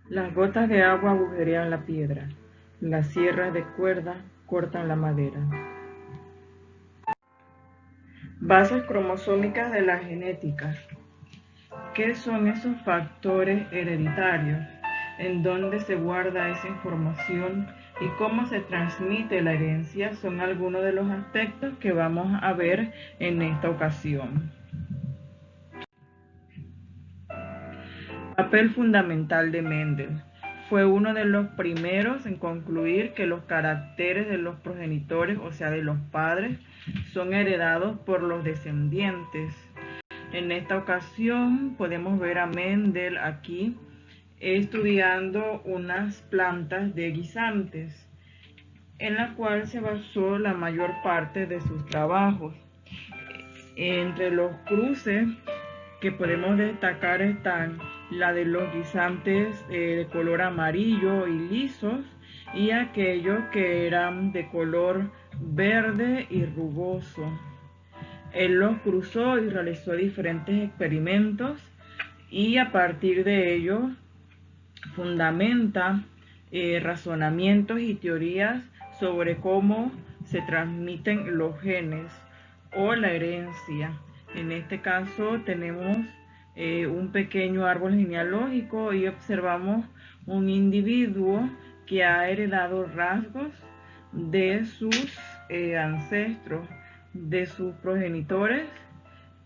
Las gotas de agua agujerean la piedra, las sierras de cuerda cortan la madera. Bases cromosómicas de la genética. ¿Qué son esos factores hereditarios? ¿En dónde se guarda esa información? ¿Y cómo se transmite la herencia? Son algunos de los aspectos que vamos a ver en esta ocasión. Papel fundamental de Mendel. Fue uno de los primeros en concluir que los caracteres de los progenitores, o sea, de los padres, son heredados por los descendientes. En esta ocasión podemos ver a Mendel aquí estudiando unas plantas de guisantes, en la cual se basó la mayor parte de sus trabajos. Entre los cruces que podemos destacar están la de los guisantes de color amarillo y lisos y aquellos que eran de color verde y rugoso. Él los cruzó y realizó diferentes experimentos y a partir de ello fundamenta razonamientos y teorías sobre cómo se transmiten los genes o la herencia. En este caso tenemos un pequeño árbol genealógico y observamos un individuo que ha heredado rasgos de sus ancestros, de sus progenitores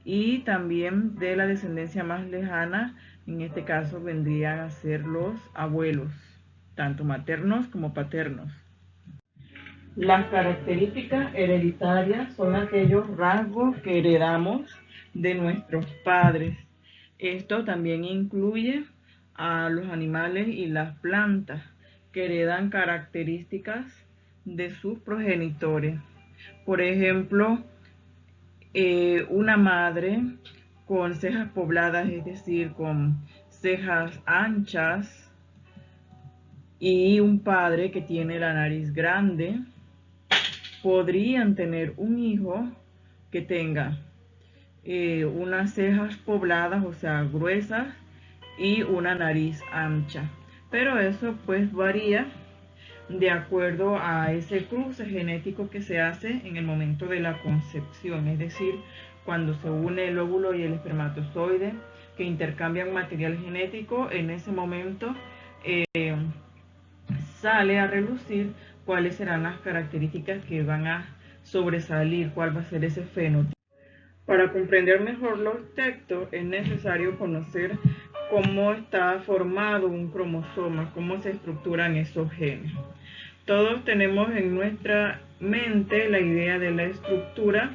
y también de la descendencia más lejana. En este caso vendrían a ser los abuelos, tanto maternos como paternos. Las características hereditarias son aquellos rasgos que heredamos de nuestros padres. Esto también incluye a los animales y las plantas que heredan características de sus progenitores. Por ejemplo, una madre con cejas pobladas, es decir, con cejas anchas, y un padre que tiene la nariz grande, podrían tener un hijo que tenga unas cejas pobladas, o sea, gruesas, y una nariz ancha. Pero eso pues varía de acuerdo a ese cruce genético que se hace en el momento de la concepción, es decir, cuando se une el óvulo y el espermatozoide que intercambian material genético. En ese momento sale a relucir cuáles serán las características que van a sobresalir, cuál va a ser ese fenotipo. Para comprender mejor los textos es necesario conocer cómo está formado un cromosoma, cómo se estructuran esos genes. Todos tenemos en nuestra mente la idea de la estructura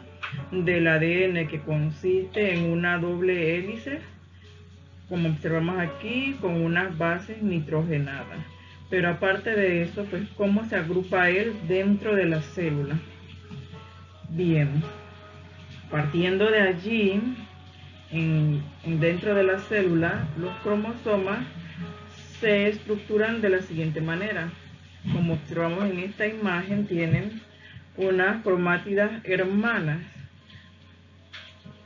del ADN, que consiste en una doble hélice, como observamos aquí, con unas bases nitrogenadas. Pero aparte de eso, pues cómo se agrupa él dentro de la célula. Bien, partiendo de allí, dentro de la célula, los cromosomas se estructuran de la siguiente manera. Como observamos en esta imagen, tienen unas cromátidas hermanas,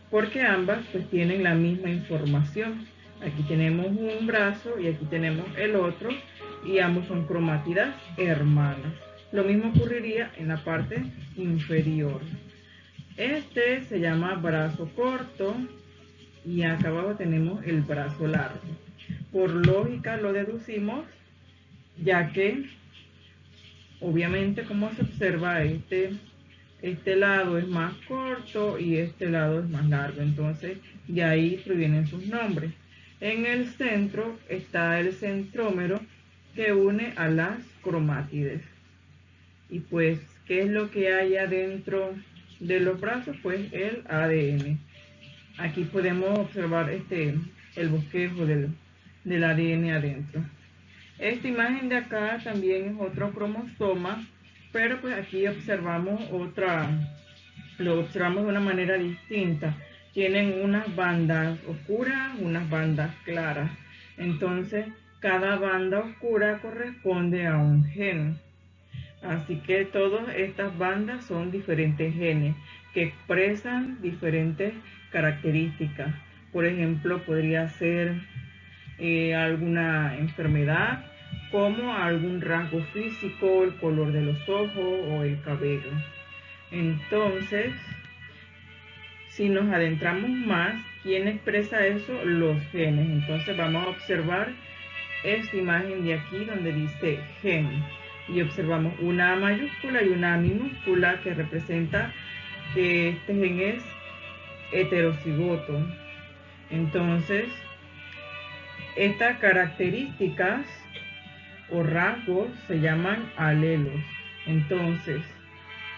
porque ambas pues tienen la misma información. Aquí tenemos un brazo y aquí tenemos el otro, y ambos son cromátidas hermanas. Lo mismo ocurriría en la parte inferior. Este se llama brazo corto y acá abajo tenemos el brazo largo. Por lógica lo deducimos, ya que obviamente, como se observa, este lado es más corto y este lado es más largo. Entonces, de ahí provienen sus nombres. En el centro está el centrómero que une a las cromátides. Y pues, ¿qué es lo que hay adentro de los brazos? Pues el ADN. Aquí podemos observar el bosquejo del ADN adentro. Esta imagen de acá también es otro cromosoma, pero pues aquí observamos lo observamos de una manera distinta. Tienen unas bandas oscuras, unas bandas claras. Entonces, cada banda oscura corresponde a un gen. Así que todas estas bandas son diferentes genes que expresan diferentes características. Por ejemplo, podría ser alguna enfermedad, como algún rasgo físico, el color de los ojos o el cabello. Entonces, si nos adentramos más, ¿quién expresa eso? Los genes. Entonces vamos a observar esta imagen de aquí donde dice gen. Y observamos una mayúscula y una minúscula que representa que este gen es heterocigoto. Entonces, estas características o rasgos se llaman alelos. Entonces,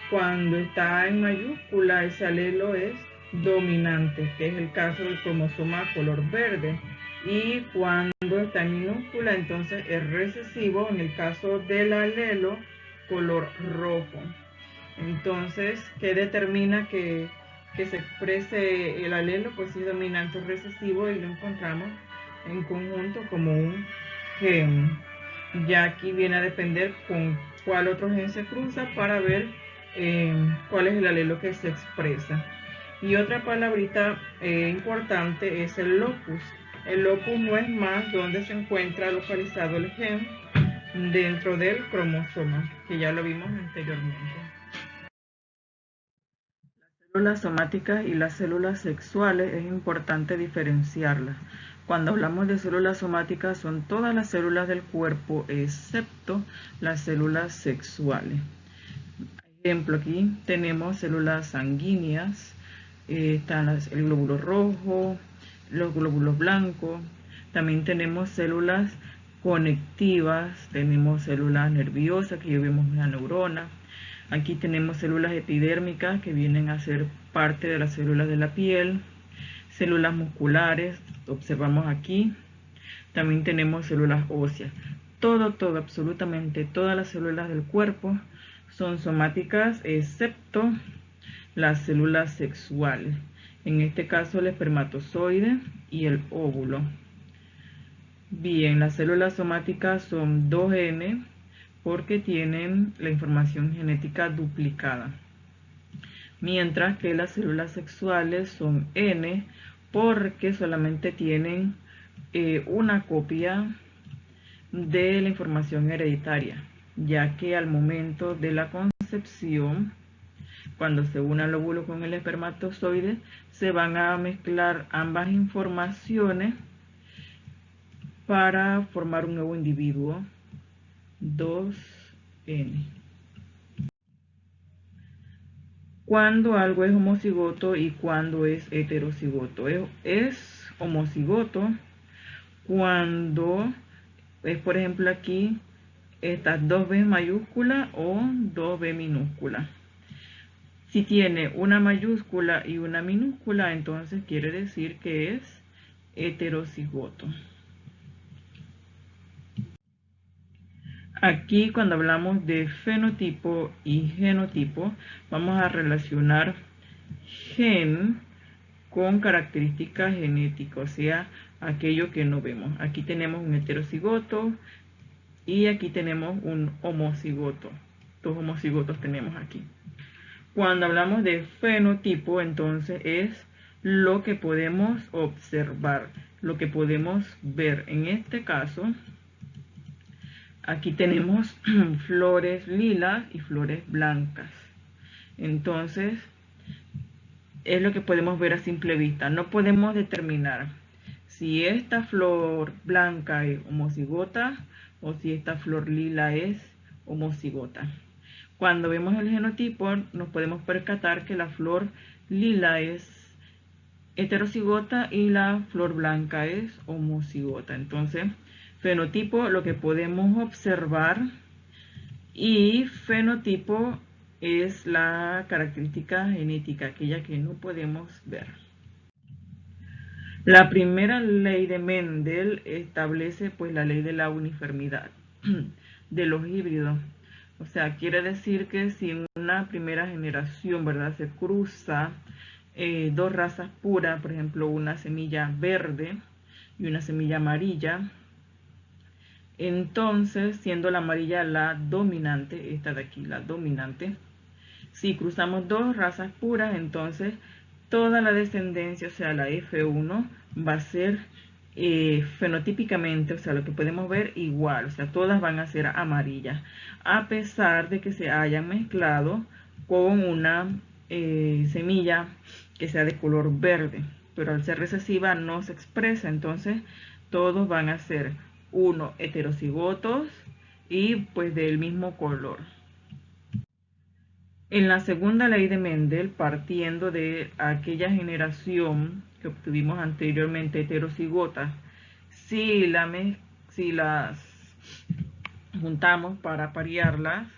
cuando está en mayúscula, ese alelo es dominante, que es el caso del cromosoma color verde. Y cuando está en minúscula, entonces es recesivo en el caso del alelo color rojo. Entonces, ¿qué determina que se exprese el alelo? Pues es dominante o recesivo, y lo encontramos en conjunto como un gen. Ya aquí viene a depender con cuál otro gen se cruza para ver cuál es el alelo que se expresa. Y otra palabrita importante es el locus. El locus no es más donde se encuentra localizado el gen dentro del cromosoma, que ya lo vimos anteriormente. Células somáticas y las células sexuales es importante diferenciarlas. Cuando hablamos de células somáticas son todas las células del cuerpo excepto las células sexuales. Ejemplo, aquí tenemos células sanguíneas, están el glóbulo rojo, los glóbulos blancos. También tenemos células conectivas, tenemos células nerviosas, que ya vemos una neurona. Aquí tenemos células epidérmicas que vienen a ser parte de las células de la piel, células musculares, observamos aquí. También tenemos células óseas. Todo, absolutamente todas las células del cuerpo son somáticas excepto las células sexuales. En este caso el espermatozoide y el óvulo. Bien, las células somáticas son 2N porque tienen la información genética duplicada. Mientras que las células sexuales son N porque solamente tienen una copia de la información hereditaria, ya que al momento de la concepción, cuando se une el óvulo con el espermatozoide, se van a mezclar ambas informaciones para formar un nuevo individuo, 2N. Cuando algo es homocigoto y cuando es heterocigoto. Es homocigoto cuando es, por ejemplo, aquí estas 2B mayúscula o 2B minúscula. Si tiene una mayúscula y una minúscula, entonces quiere decir que es heterocigoto. Aquí, cuando hablamos de fenotipo y genotipo, vamos a relacionar gen con características genéticas, o sea, aquello que no vemos. Aquí tenemos un heterocigoto y aquí tenemos un homocigoto. Dos homocigotos tenemos aquí. Cuando hablamos de fenotipo, entonces es lo que podemos observar, lo que podemos ver. En este caso, aquí tenemos flores lilas y flores blancas. Entonces, es lo que podemos ver a simple vista. No podemos determinar si esta flor blanca es homocigota o si esta flor lila es homocigota. Cuando vemos el genotipo, nos podemos percatar que la flor lila es heterocigota y la flor blanca es homocigota. Entonces, fenotipo, lo que podemos observar, y fenotipo es la característica genética, aquella que no podemos ver. La primera ley de Mendel establece pues la ley de la uniformidad de los híbridos. O sea, quiere decir que si en una primera generación, ¿verdad?, se cruza dos razas puras, por ejemplo, una semilla verde y una semilla amarilla, entonces, siendo la amarilla la dominante, esta de aquí, la dominante, si cruzamos dos razas puras, entonces toda la descendencia, o sea, la F1, va a ser fenotípicamente, o sea, lo que podemos ver igual, o sea, todas van a ser amarillas, a pesar de que se hayan mezclado con una semilla que sea de color verde, pero al ser recesiva no se expresa, entonces todos van a ser uno heterocigotos y pues del mismo color. En la segunda ley de Mendel, partiendo de aquella generación que obtuvimos anteriormente heterocigotas, si, si las juntamos para parearlas,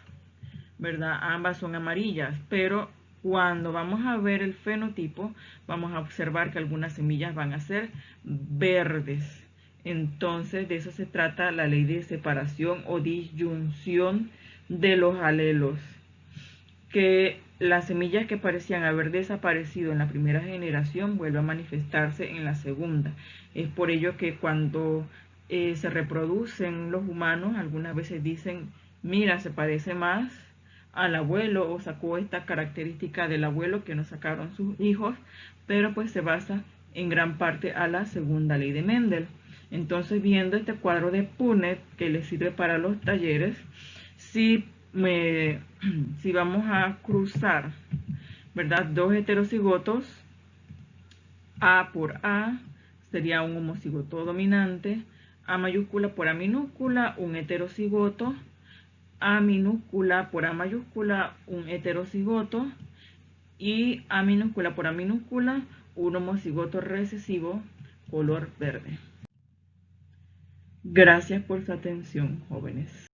¿verdad? Ambas son amarillas, pero cuando vamos a ver el fenotipo, vamos a observar que algunas semillas van a ser verdes. Entonces, de eso se trata la ley de separación o disyunción de los alelos, que las semillas que parecían haber desaparecido en la primera generación vuelven a manifestarse en la segunda. Es por ello que cuando se reproducen los humanos, algunas veces dicen, mira, se parece más al abuelo o sacó esta característica del abuelo que no sacaron sus hijos, pero pues se basa en gran parte a la segunda ley de Mendel. Entonces, viendo este cuadro de Punnett que le sirve para los talleres, si si vamos a cruzar, ¿verdad? Dos heterocigotos, A por A sería un homocigoto dominante, A mayúscula por A minúscula, un heterocigoto, A minúscula por A mayúscula, un heterocigoto, y A minúscula por A minúscula, un homocigoto recesivo color verde. Gracias por su atención, jóvenes.